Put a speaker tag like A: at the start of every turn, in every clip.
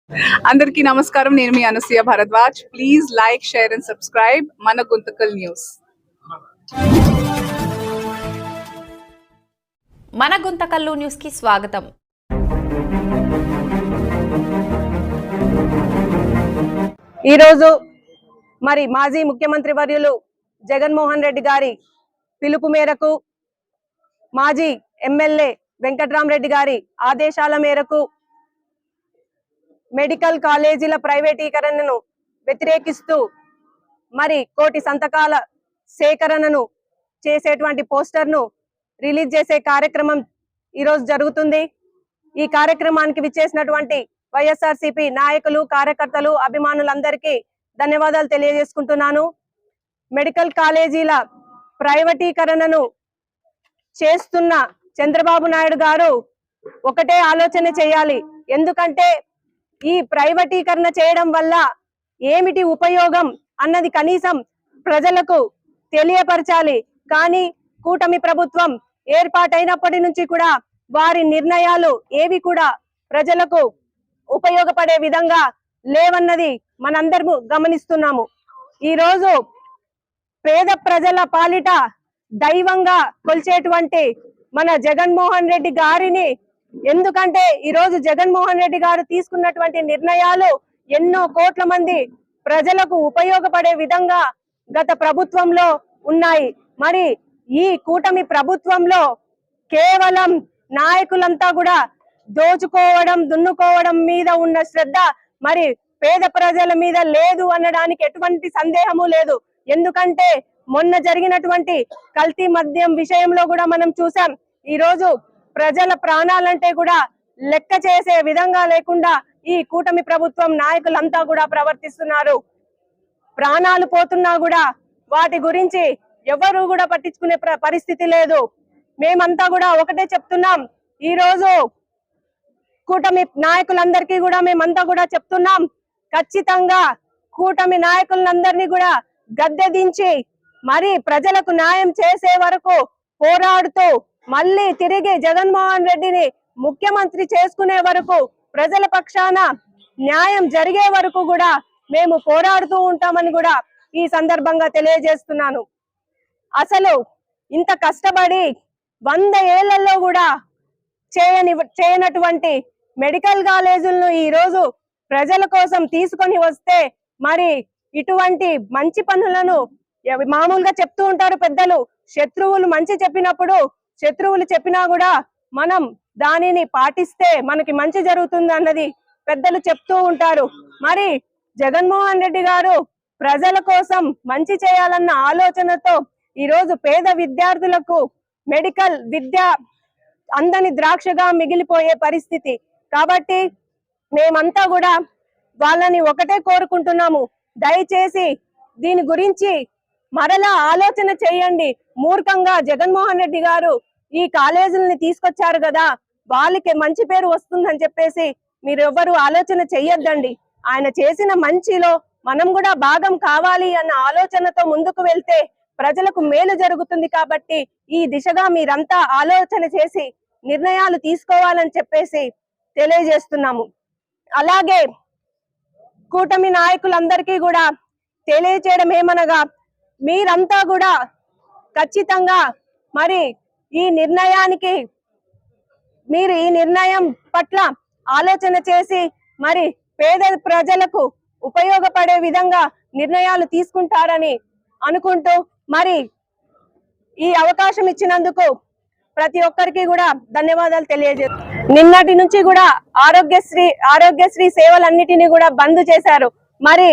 A: అందరికీ నమస్కారం. నేను మీ Anasuya Bharadwaj. Please like, share and subscribe మన గుంతకల్ న్యూస్.
B: మన గుంతకల్లు న్యూస్ కి స్వాగతం.
C: ఈరోజు మరి మాజీ ముఖ్యమంత్రి వర్యులు జగన్మోహన్ రెడ్డి గారి పిలుపు మేరకు, మాజీ ఎమ్మెల్యే వెంకట్రామరెడ్డి గారి ఆదేశాల మేరకు మెడికల్ కాలేజీల ప్రైవేటీకరణను వ్యతిరేకిస్తూ మరి కోటి సంతకాల సేకరణను చేసేటువంటి పోస్టర్ను రిలీజ్ చేసే కార్యక్రమం ఈరోజు జరుగుతుంది. ఈ కార్యక్రమానికి విచ్చేసినటువంటి వైఎస్ఆర్సీపీ నాయకులు, కార్యకర్తలు, అభిమానులందరికీ ధన్యవాదాలు తెలియజేసుకుంటున్నాను. మెడికల్ కాలేజీల ప్రైవేటీకరణను చేస్తున్న చంద్రబాబు నాయుడు గారు ఒకటే ఆలోచన చేయాలి. ఎందుకంటే ఈ ప్రైవేటీకరణ చేయడం వల్ల ఏమిటి ఉపయోగం అన్నది కనీసం ప్రజలకు తెలియపరచాలి. కానీ కూటమి ప్రభుత్వం ఏర్పాటైనప్పటి నుంచి కూడా వారి నిర్ణయాలు ఏవి కూడా ప్రజలకు ఉపయోగపడే విధంగా లేవన్నది మనందరము గమనిస్తున్నాము. ఈరోజు పేద ప్రజల పాలిట దైవంగా కొలిచేటువంటి మన జగన్మోహన్ రెడ్డి గారిని, ఎందుకంటే ఈరోజు జగన్మోహన్ రెడ్డి గారు తీసుకున్నటువంటి నిర్ణయాలు ఎన్నో కోట్ల మంది ప్రజలకు ఉపయోగపడే విధంగా గత ప్రభుత్వంలో ఉన్నాయి. మరి ఈ కూటమి ప్రభుత్వంలో కేవలం నాయకులంతా కూడా దోచుకోవడం, దున్నుకోవడం మీద ఉన్న శ్రద్ధ మరి పేద ప్రజల మీద లేదు అనడానికి ఎటువంటి సందేహము లేదు. ఎందుకంటే మొన్న జరిగినటువంటి కల్తీ మద్యం విషయంలో కూడా మనం చూసాం. ఈ రోజు ప్రజల ప్రాణాలంటే కూడా లెక్క చేసే విధంగా లేకుండా ఈ కూటమి ప్రభుత్వం నాయకులంతా కూడా ప్రవర్తిస్తున్నారు. ప్రాణాలు పోతున్నా కూడా వాటి గురించి ఎవరు కూడా పట్టించుకునే పరిస్థితి లేదు. మేమంతా కూడా ఒకటే చెప్తున్నాం. ఈ రోజు కూటమి నాయకులందరికీ కూడా మేమంతా కూడా చెప్తున్నాం, ఖచ్చితంగా కూటమి నాయకులందరినీ కూడా గద్దె దించి మరి ప్రజలకు న్యాయం చేసే వరకు పోరాడుతూ మళ్ళీ తిరిగి జగన్మోహన్ రెడ్డిని ముఖ్యమంత్రి చేసుకునే వరకు, ప్రజల పక్షాన న్యాయం జరిగే వరకు కూడా మేము పోరాడుతూ ఉంటామని కూడా ఈ సందర్భంగా తెలియజేస్తున్నాను. అసలు ఇంత కష్టపడి 100 ఏళ్లలో కూడా చేయనటువంటి మెడికల్ కాలేజీలను ఈ రోజు ప్రజల కోసం తీసుకొని వస్తే మరి ఇటువంటి మంచి పనులను మామూలుగా చెప్తూ ఉంటారు పెద్దలు. శత్రువులు మంచి చెప్పినప్పుడు, శత్రువులు చెప్పినా కూడా మనం దానిని పాటిస్తే మనకి మంచి జరుగుతుంది అన్నది పెద్దలు చెప్తూ ఉంటారు. మరి జగన్మోహన్ రెడ్డి గారు ప్రజల కోసం మంచి చేయాలన్న ఆలోచనతో ఈరోజు పేద విద్యార్థులకు మెడికల్ విద్య అందని ద్రాక్షగా మిగిలిపోయే పరిస్థితి. కాబట్టి మేమంతా కూడా వాళ్ళని ఒకటే కోరుకుంటున్నాము, దయచేసి దీని గురించి మరలా ఆలోచన చేయండి. మూర్ఖంగా జగన్మోహన్ రెడ్డి గారు ఈ కాలేజీలని తీసుకొచ్చారు కదా, వాళ్ళకి మంచి పేరు వస్తుందని చెప్పేసి మీరు ఎవరు ఆలోచన చెయ్యొద్దండి. ఆయన చేసిన మంచిలో మనం కూడా భాగం కావాలి అన్న ఆలోచనతో ముందుకు వెళ్తే ప్రజలకు మేలు జరుగుతుంది. కాబట్టి ఈ దిశగా మీరంతా ఆలోచన చేసి నిర్ణయాలు తీసుకోవాలని చెప్పేసి తెలియజేస్తున్నాము. అలాగే కూటమి నాయకులందరికీ కూడా తెలియచేయడం ఏమనగా, మీరంతా కూడా ఖచ్చితంగా మరి ఈ నిర్ణయం పట్ల ఆలోచన చేసి మరి పేద ప్రజలకు ఉపయోగపడే విధంగా నిర్ణయాలు తీసుకుంటారని అనుకుంటూ మరి ఈ అవకాశం ఇచ్చినందుకు ప్రతి ఒక్కరికి కూడా ధన్యవాదాలు తెలియజేస్తాను. నిన్నటి నుంచి కూడా ఆరోగ్యశ్రీ సేవలన్నిటినీ కూడా బంద్ చేశారు. మరి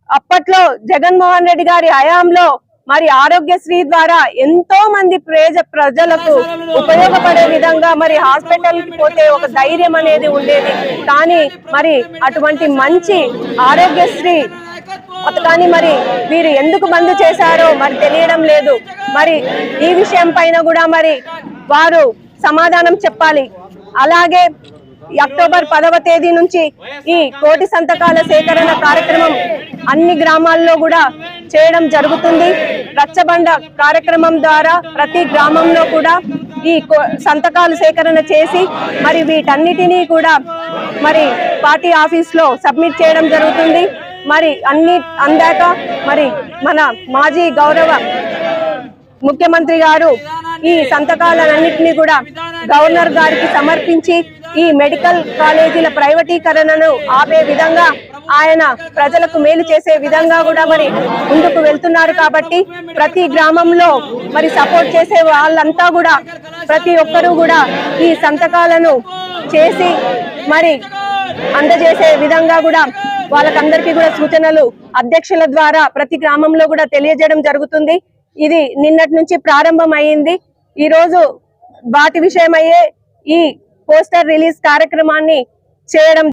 C: అప్పట్లో జగన్మోహన్ రెడ్డి గారి హయాంలో మరి ఆరోగ్యశ్రీ ద్వారా ఎంతో మంది ప్రజలకు ఉపయోగపడే విధంగా మరి హాస్పిటల్ కి పోతే ఒక ధైర్యం అనేది ఉండేది. కానీ మరి అటువంటి మంచి ఆరోగ్యశ్రీ పథకాన్ని మరి వీరు ఎందుకు బంద్ చేశారో మరి తెలియడం లేదు. మరి ఈ విషయం పైన కూడా మరి వారు సమాధానం చెప్పాలి. అలాగే అక్టోబర్ 10వ తేదీ నుంచి ఈ కోటి సంతకాల సేకరణ కార్యక్రమం అన్ని గ్రామాల్లో కూడా చేయడం జరుగుతుంది. రచ్చబండ కార్యక్రమం ద్వారా ప్రతి గ్రామంలో కూడా ఈ సంతకాలు సేకరణ చేసి మరి వీటన్నిటినీ కూడా మరి పార్టీ ఆఫీస్ లో సబ్మిట్ చేయడం జరుగుతుంది. మరి అన్ని అందాక మరి మన మాజీ గౌరవ ముఖ్యమంత్రి గారు ఈ సంతకాలన్నింటినీ కూడా గవర్నర్ గారికి సమర్పించి ఈ మెడికల్ కాలేజీల ప్రైవేటీకరణను ఆపే విధంగా ఆయన ప్రజలకు మేలు చేసే విధంగా కూడా మరి ముందుకు వెళ్తున్నారు. కాబట్టి ప్రతి గ్రామంలో మరి సపోర్ట్ చేసే వాళ్ళంతా కూడా ప్రతి ఒక్కరూ కూడా ఈ సంతకాలను చేసి మరి అందజేసే విధంగా కూడా వాళ్ళకందరికీ కూడా సూచనలు అధ్యక్షుల ద్వారా ప్రతి గ్రామంలో కూడా తెలియజేయడం జరుగుతుంది. ఇది నిన్నటి నుంచి ప్రారంభం అయింది. ఈ రోజు వాటి విషయమయ్యే ఈ పోస్టర్ రిలీజ్ కార్యక్రమాన్ని చేయడం